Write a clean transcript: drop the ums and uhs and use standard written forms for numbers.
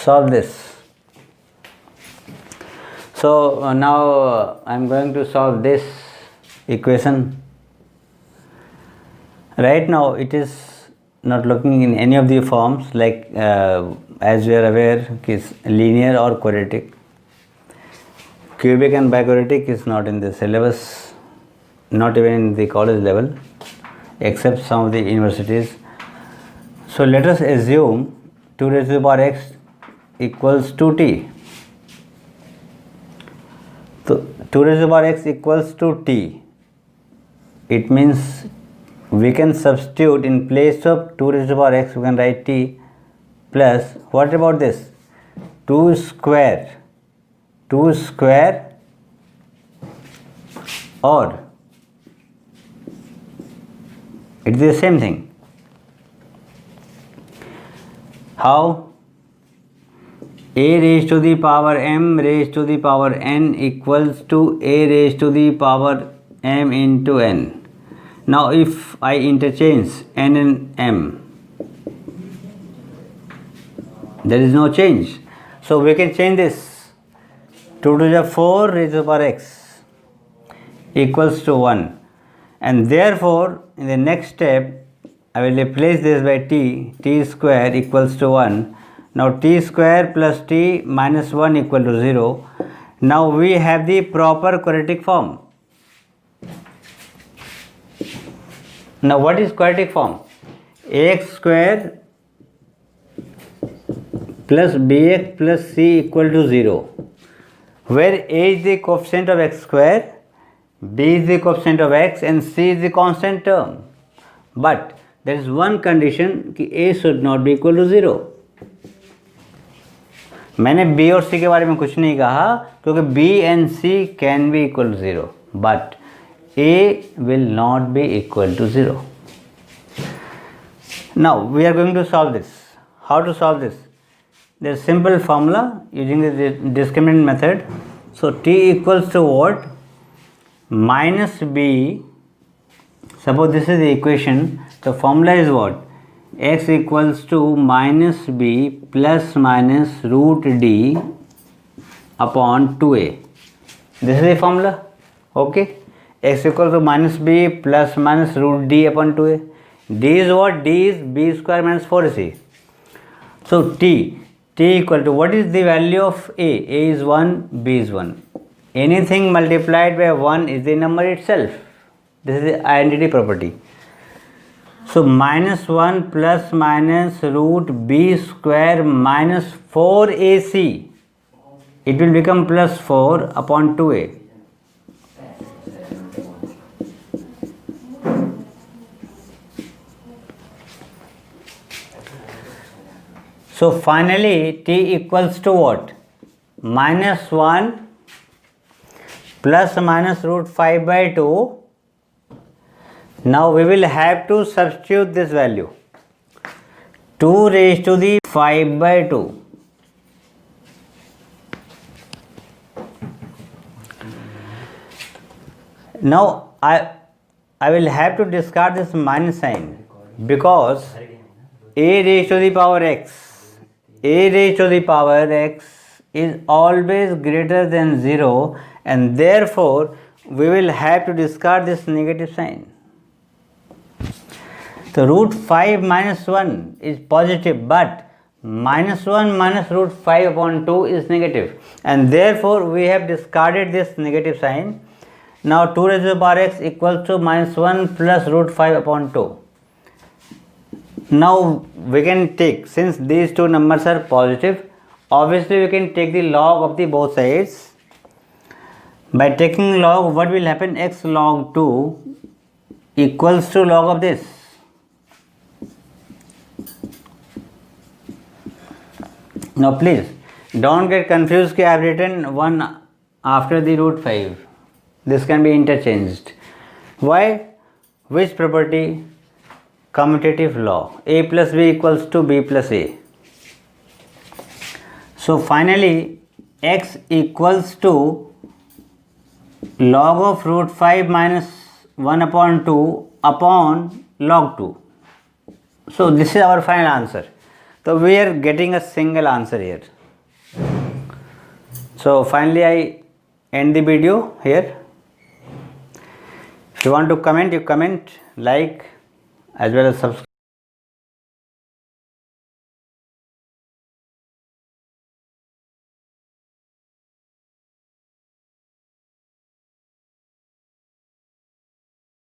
solve this. So now I am going to solve this equation. Right now it is not looking in any of the forms, like as we are aware, is linear or quadratic. Cubic and biquadratic is not in the syllabus, not even in the college level, except some of the universities. So let us assume 2 raised to the power x equals to t. So 2 raised to the power x equals to t. It means we can substitute in place of 2 raised to the power x, we can write t plus, what about this? 2 square or it is the same thing. How? A raised to the power m raised to the power n equals to a raised to the power m into n. Now if I interchange n and m, there is no change. So we can change this. 2 to the 4 raised to the power x equals to 1. And therefore, in the next step, I will replace this by t square equals to 1. Now t square plus t minus 1 equal to 0. Now we have the proper quadratic form. Now what is quadratic form? Ax square plus bx plus c equal to 0, where a is the coefficient of x square, b is the coefficient of x and c is the constant term. But there is one condition कि a should not be equal to 0. मैंने b और c के बारे में कुछ नहीं कहा क्योंकि b and c can be equal to 0, but a will not be equal to 0. Now we are going to solve this. How to solve this? There is simple formula using the discriminant method. So t equals to what? Minus b. Suppose this is the equation. The formula is what? X equals to minus b plus minus root d upon 2a. This is the formula. Okay. X equals to minus b plus minus root d upon 2a. D is what? D is b square minus 4ac. So t equal to, what is the value of a? A is 1, b is 1. Anything multiplied by 1 is the number itself. This is the identity property. So minus 1 plus minus root b square minus 4ac. It will become plus 4 upon 2a. So finally t equals to what? Minus 1 plus minus root 5 by 2. Now we will have to substitute this value. 2 raised to the 5 by 2. Now I will have to discard this minus sign because a raised to the power x is always greater than 0, and therefore we will have to discard this negative sign. So root 5 minus 1 is positive, but minus 1 minus root 5 upon 2 is negative, and therefore we have discarded this negative sign. Now 2 raised to the power x equals to minus 1 plus root 5 upon 2. Now we can take, since these two numbers are positive, obviously we can take the log of the both sides. By taking log, what will happen? X log 2 equals to log of this. Now please don't get confused कि I have written 1 after the root 5. This can be interchanged. Why? Which property? Commutative law. A plus b equals to b plus a. So finally x equals to log of root 5 minus 1 upon 2 upon log 2. So this is our final answer. So we are getting a single answer here. So finally I end the video here. If you want to comment, you comment, like, as well as subscribe.